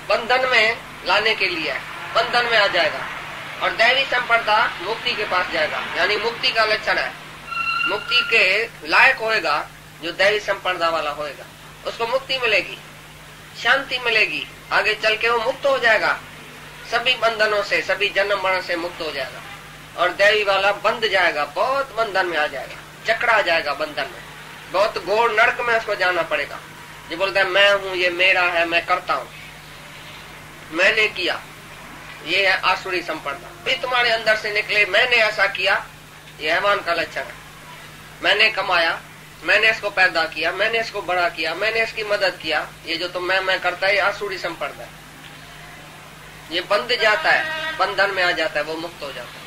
बंधन में लाने के लिए है, बंधन में आ जाएगा। और दैवी संपदा मुक्ति के पास जाएगा, यानी मुक्ति का लक्षण है। मुक्ति के लायक होएगा जो दैवी संपदा वाला होएगा, उसको मुक्ति मिलेगी, शांति मिलेगी, आगे चल के वो मुक्त हो जाएगा सभी बंधनों से, सभी जन्म मरण से मुक्त हो जाएगा। और दैवी वाला बंध जाएगा, बहुत बंधन में आ जाएगा, जकड़ा जाएगा बंधन में, बहुत घोर नरक में उसको जाना पड़ेगा। जो बोलता है मैं हूं, ये मेरा है, मैं करता हूं, मैंने किया, ये है आसुरी संपदा। भी तुम्हारे अंदर से निकले मैंने ऐसा किया, ये हैवान का लक्षण है। मैंने कमाया, मैंने इसको पैदा किया, मैंने इसको बड़ा किया, मैंने इसकी मदद किया, ये जो तुम मैं करता है, ये आसुरी संपदा है। ये बंध जाता है, बंधन में आ जाता है, वो मुक्त हो जाता है।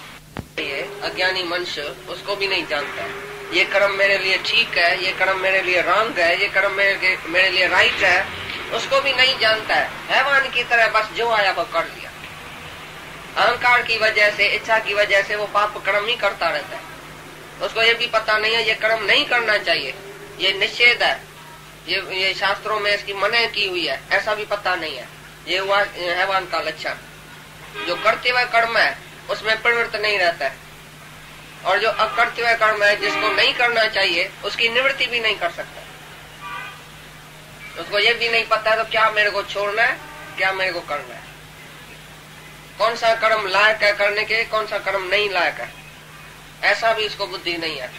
ये अज्ञानी मनुष्य उसको भी नहीं जानता है, ये कर्म मेरे लिए ठीक है, ये कर्म मेरे लिए रॉन्ग है, ये कर्म मेरे लिए राइट है, उसको भी नहीं जानता है। हैवान की तरह बस जो आया वो कर लिया। अहंकार की वजह से, इच्छा की वजह से वो पाप कर्म ही करता रहता है। उसको ये भी पता नहीं है ये कर्म नहीं करना चाहिए, ये निषेध है, ये शास्त्रों में इसकी मनाही की हुई है, ऐसा भी पता नहीं है। ये हुआ हैवान का लक्षण। जो करते हुए कर्म है उसमें प्रवृत्त नहीं रहता है, और जो अकर्ते हुए कर्म है जिसको नहीं करना चाहिए उसकी निवृत्ति भी नहीं कर सकता। उसको ये भी नहीं पता तो क्या मेरे को छोड़ना है, क्या मेरे को करना है, कौन सा कर्म लायक है करने के, कौन सा कर्म नहीं लायक है, ऐसा भी उसको बुद्धि नहीं है।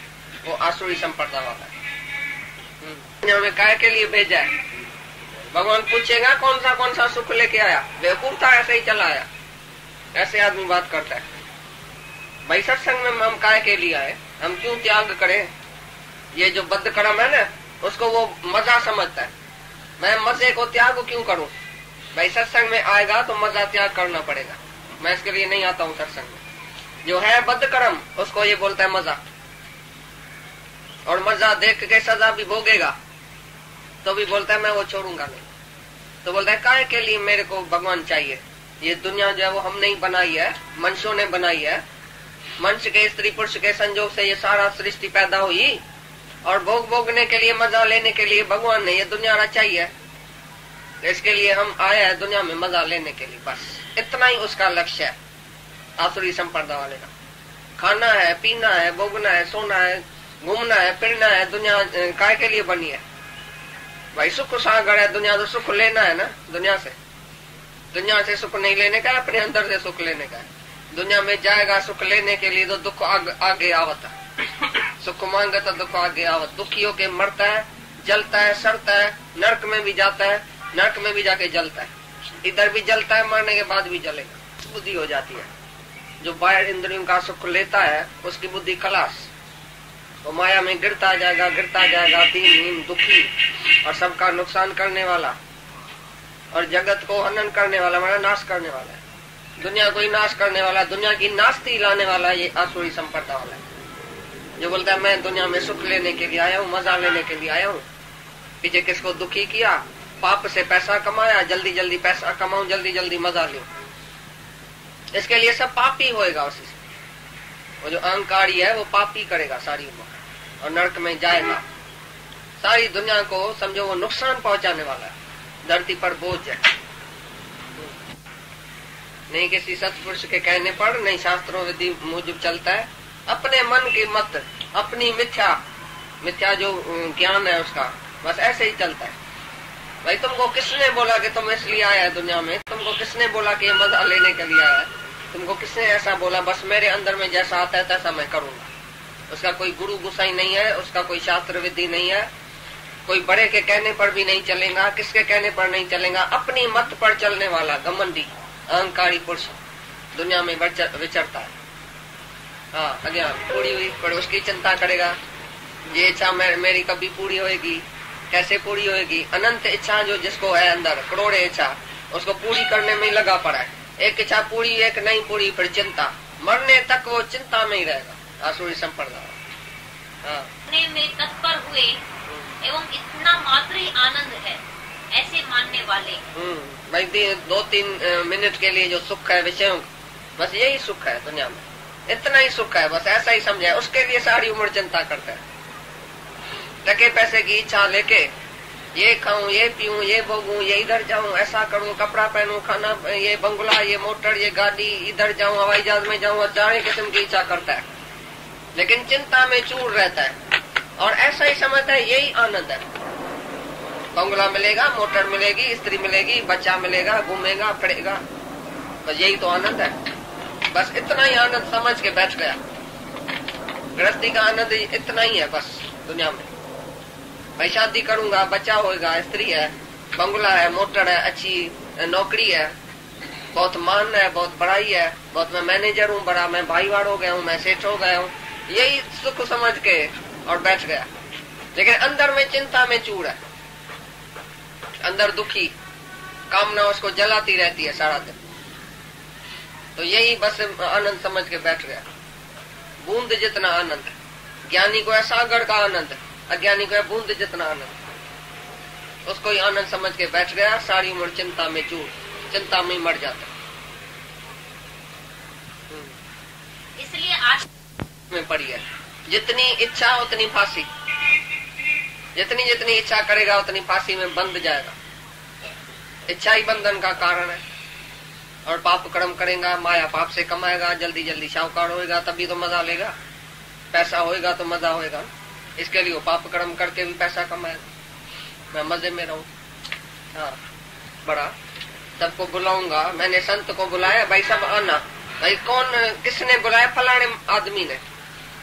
वो आसुरी संपदा वाला है। हमें काय के लिए भेजा है? भगवान पूछेगा कौन सा सुख लेके आया? बेवकूफ था, ऐसे ही चला आया। ऐसे आदमी बात करता है। भाई सत्संग में हम काय के लिए आए, हम क्यों त्याग करें? ये जो बद्ध कर्म है ना, उसको वो मजा समझता है। मैं मजे को त्याग क्यों करूं? भाई सत्संग में आएगा तो मजा त्याग करना पड़ेगा, मैं इसके लिए नहीं आता हूँ सत्संग में। जो है बद्ध कर्म उसको ये बोलता है मजा, और मजा देख के सजा भी भोगेगा तो भी बोलता है मैं वो छोड़ूंगा नहीं। तो बोलता है काय के लिए मेरे को भगवान चाहिए? ये दुनिया जो है वो हम नहीं बनाई है, मनुष्यों ने बनाई है। मनुष्य के, स्त्री पुरुष के संयोग से ये सारा सृष्टि पैदा हुई, और भोग भोगने के लिए, मजा लेने के लिए भगवान ने ये दुनिया रचाई है। इसके लिए हम आए हैं दुनिया में मजा लेने के लिए, बस इतना ही उसका लक्ष्य है। आसुरी संपदा वाले का खाना है, पीना है, भोगना है, सोना है, घूमना है, फिरना है। दुनिया काय के लिए बनी है? भाई सुख सागर है, दुनिया तो सुख लेना है ना। दुनिया से सुख नहीं लेने का, अपने अंदर से सुख लेने का है। दुनिया में जाएगा सुख लेने के लिए तो दुख आगे आवत है। सुख मांगे तो दुख आगे आवत। दुखी होके मरता है, जलता है, सड़ता है, नरक में भी जाता है, नरक में भी जाके जलता है, इधर भी जलता है, मरने के बाद भी जलेगा। बुद्धि हो जाती है। जो बाहर इंद्रियों का सुख लेता है उसकी बुद्धि खलास, वो माया में गिरता जाएगा, दीनहीन, दुखी और सबका नुकसान करने वाला, और जगत को हनन करने वाला, हमारा नाश करने वाला है। दुनिया को ही नाश करने वाला, दुनिया की नास्ती लाने वाला ये आसुरी संपदा वाला है। जो बोलता है मैं दुनिया में सुख लेने के लिए आया हूँ, मजा लेने के लिए आया हूँ। पीछे किसको दुखी किया? पाप से पैसा कमाया, जल्दी जल्दी पैसा कमाऊं, जल्दी जल्दी मजा लूं। इसके लिए सब पाप ही होएगा उसी से। वो जो अहंकारी है वो पाप ही करेगा सारी उम्र, और नरक में जाएगा। सारी दुनिया को समझो वो नुकसान पहुंचाने वाला है, धरती पर बोझ है। नहीं किसी सत्पुरुष के कहने पर, नहीं शास्त्रों विधि मुजब चलता है, अपने मन की मत, अपनी मिथ्या जो ज्ञान है उसका, बस ऐसे ही चलता है। भाई तुमको किसने बोला कि तुम इसलिए आया है दुनिया में? तुमको किसने बोला कि ये मजा लेने के लिए आया है? तुमको किसने ऐसा बोला? बस मेरे अंदर में जैसा आता है तैसा मैं करूंगा। उसका कोई गुरु गुसाई नहीं है, उसका कोई शास्त्र विधि नहीं है, कोई बड़े के कहने पर भी नहीं चलेगा, किसके कहने पर नहीं चलेगा। अपनी मत पर चलने वाला घमंडी अहंकारी पुरुष दुनिया में विचरता है। हाँ, अज्ञान पूरी हुई पर उसकी चिंता करेगा, ये इच्छा मेरी कभी पूरी होएगी, कैसे पूरी होएगी? अनंत इच्छा जो जिसको है अंदर, करोड़े इच्छा, उसको पूरी करने में ही लगा पड़ा है। एक इच्छा पूरी, एक नहीं पूरी, फिर चिंता, मरने तक वो चिंता में ही रहेगा। आसुरी संपदा। हाँ, में तत्पर हुए एवं इतना मात्र ही आनंद है ऐसे मानने वाले। भाई 2-3 मिनट के लिए जो सुख है विषयों, बस यही सुख है दुनिया में, इतना ही सुख है, बस ऐसा ही समझे। उसके लिए सारी उम्र चिंता करता है। टके पैसे की इच्छा लेके ये खाऊं, ये पीऊं, ये भोगूं, ये इधर जाऊं, ऐसा करूं, कपड़ा पहनूं, खाना, ये बंगला, ये मोटर, ये गाड़ी, इधर जाऊं, हवाई जहाज में जाऊं, सारे किस्म की इच्छा करता है, लेकिन चिंता में चूर रहता है और ऐसा ही समझता है यही आनंद है। बंगला मिलेगा, मोटर मिलेगी, स्त्री मिलेगी, बच्चा मिलेगा, घूमेगा फिरेगा, बस यही तो आनंद है। बस इतना ही आनंद समझ के बैठ गया। गृहस्थी का आनंद इतना ही है बस दुनिया में। भाई शादी करूंगा, बच्चा होगा, स्त्री है, बंगला है, मोटर है, अच्छी नौकरी है, बहुत मान है, बहुत बड़ाई है, बहुत मैं मैनेजर हूँ बड़ा, मैं भाईवाड़ हो गया हूँ, मैं सेठ हो गया हूँ, यही सुख समझ के और बैठ गया। लेकिन अंदर में चिंता में चूर है, अंदर दुखी, कामना उसको जलाती रहती है सारा दिन। तो यही बस आनंद समझ के बैठ गया। बूंद जितना आनंद, ज्ञानी को है सागर का आनंद, अज्ञानी को है बूंद जितना आनंद। उसको ही आनंद समझ के बैठ गया, सारी उम्र चिंता में चूर, चिंता में मर जाता। इसलिए आज में पड़ी है, जितनी इच्छा उतनी फांसी, जितनी जितनी इच्छा करेगा उतनी फांसी में बंध जाएगा। इच्छा ही बंधन का कारण है। और पाप कर्म करेगा, माया पाप से कमाएगा, जल्दी जल्दी शाहूकार होएगा, तभी तो मजा लेगा, पैसा होएगा तो मजा होएगा। इसके लिए वो पाप कर्म करके भी पैसा कमाएगा, मैं मजे में रहूं। हाँ, बड़ा सबको बुलाऊंगा, मैंने संत को बुलाया, भाई सब आना। भाई कौन, किसने बुलाया? फलाने आदमी ने।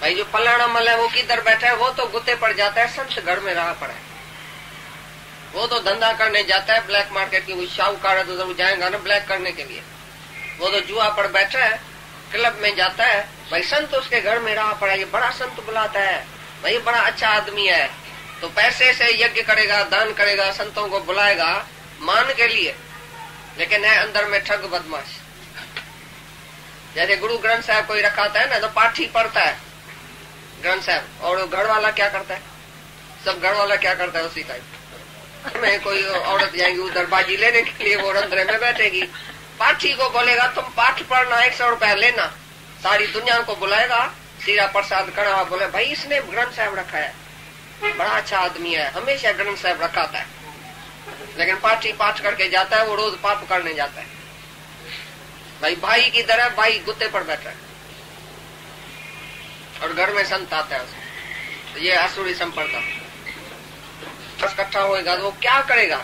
भाई जो फलाना मल है वो किधर बैठा है? वो तो गुत्ते पड़ जाता है, संत घर में रहा पड़ा है, वो तो धंधा करने जाता है ब्लैक मार्केट की। शाहूकार है तो जरूर जाएगा ना ब्लैक करने के लिए। वो तो जुआ पर बैठा है, क्लब में जाता है। भाई संत उसके घर में रहा पड़ा है, ये बड़ा संत बुलाता है, भाई ये बड़ा अच्छा आदमी है, तो पैसे से यज्ञ करेगा, दान करेगा, संतों को बुलाएगा मान के लिए, लेकिन है अंदर में ठग बदमाश। जैसे गुरु ग्रंथ साहब कोई रखाता है ना, तो पाठी पढ़ता है ग्रंथ साहब, और घर वाला क्या करता है? सब घर वाला क्या करता है उसी का। में कोई औरत जाएगी उधर बाजी लेने के लिए, वो रंध्रे में बैठेगी, पाठी को बोलेगा तुम पाठ पढ़ना, 100 रुपया लेना, सारी दुनिया को बुलाएगा, सीरा प्रसाद कड़ा, बोले भाई इसने ग्रंथ साहब रखा है, बड़ा अच्छा आदमी है, हमेशा ग्रंथ साहब रखाता है। लेकिन पाठी पाठ करके जाता है, वो रोज पाप करने जाता है। भाई भाई की तरह भाई गुत्ते पर बैठा है, और घर में संत आता है उसको। तो ये आसुरी संप्रदाय इकट्ठा होएगा तो वो क्या करेगा?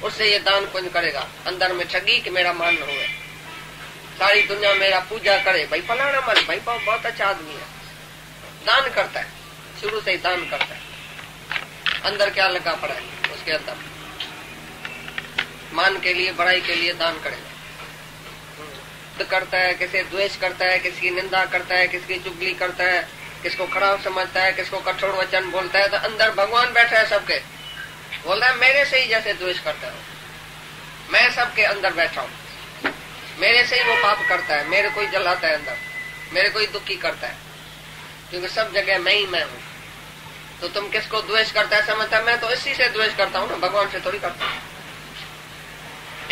उससे ये दान पुण्य करेगा, अंदर में ठगी कि मेरा मान न हुए, सारी दुनिया मेरा पूजा करे। भाई फलाना मत, भाई बहुत अच्छा आदमी है, दान करता है, शुरू से ही दान करता है। अंदर क्या लगा पड़ा है उसके अंदर? मान के लिए, बड़ाई के लिए दान करेगा। करता है, किसे द्वेष करता है, किसकी निंदा करता है, किसकी चुगली करता है, किसको खराब समझता है, किसको कठोर वचन बोलता है, तो अंदर भगवान बैठा है सबके, बोलता है मेरे से ही जैसे द्वेष करता है, मैं सबके अंदर बैठा हूँ, मेरे से ही वो पाप करता है, मेरे को ही जलाता है अंदर, मेरे को ही दुखी करता है, क्योंकि सब जगह मैं ही मैं हूँ। तो तुम किसको द्वेष करता है समझता है? मैं तो इसी से द्वेष करता हूँ ना, भगवान से थोड़ी करता हूँ।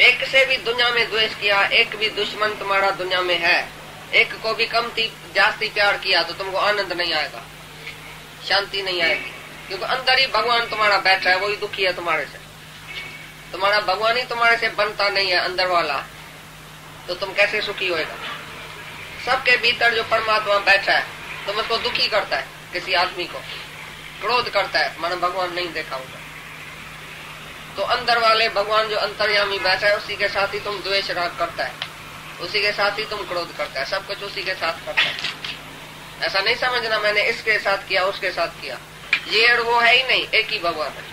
एक से भी दुनिया में द्वेष किया, एक भी दुश्मन तुम्हारा दुनिया में है, एक को भी कम जास्ती प्यार किया, तो तुमको आनंद नहीं आएगा, शांति नहीं आएगी, क्योंकि अंदर ही भगवान तुम्हारा बैठा है, वही दुखी है तुम्हारे से। तुम्हारा भगवान ही तुम्हारे से बनता नहीं है अंदर वाला, तो तुम कैसे सुखी होएगा? सबके भीतर जो परमात्मा बैठा है, तुम उसको दुखी करता है, किसी आदमी को क्रोध करता है, मानो भगवान नहीं देखा होगा। तो अंदर वाले भगवान जो अंतर्यामी बैठा है, उसी के साथ ही तुम द्वेष राग करता है, उसी के साथ ही तुम क्रोध करता है, सब कुछ उसी के साथ करता है। ऐसा नहीं समझना मैंने इसके साथ किया, उसके साथ किया, ये और वो है ही नहीं, एक ही भगवान है,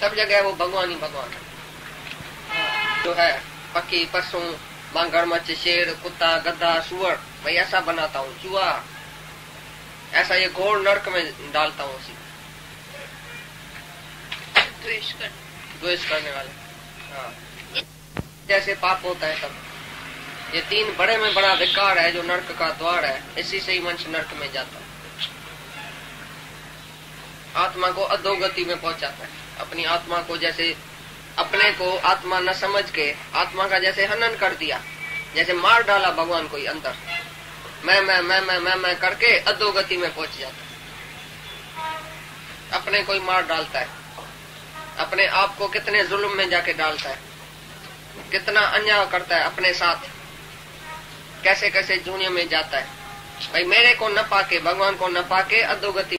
सब जगह वो भगवान ही भगवान है। जो है पक्षी, पशु, मगरमच्छ, शेर, कुत्ता, गधा, सुअर, मैं ऐसा बनाता हूँ, चूहा, ऐसा ये घोर नरक में डालता हूँ, उसी द्वेष करने वाले। हाँ, जैसे पाप होता है सब, ये तीन बड़े में बड़ा विकार है जो नरक का द्वार है, इसी से ही मनुष्य नरक में जाता है, आत्मा को अधोगति में पहुंचाता है। अपनी आत्मा को, जैसे अपने को आत्मा न समझ के आत्मा का जैसे हनन कर दिया, जैसे मार डाला भगवान को ही अंदर, मैं करके अधोगति में पहुंच जाता है, अपने को ही मार डालता है। अपने आप को कितने जुल्म में जाके डालता है, कितना अन्याय करता है अपने साथ, कैसे कैसे जूनियों में जाता है। भाई मेरे को न पाके, भगवान को न पाके अधोगति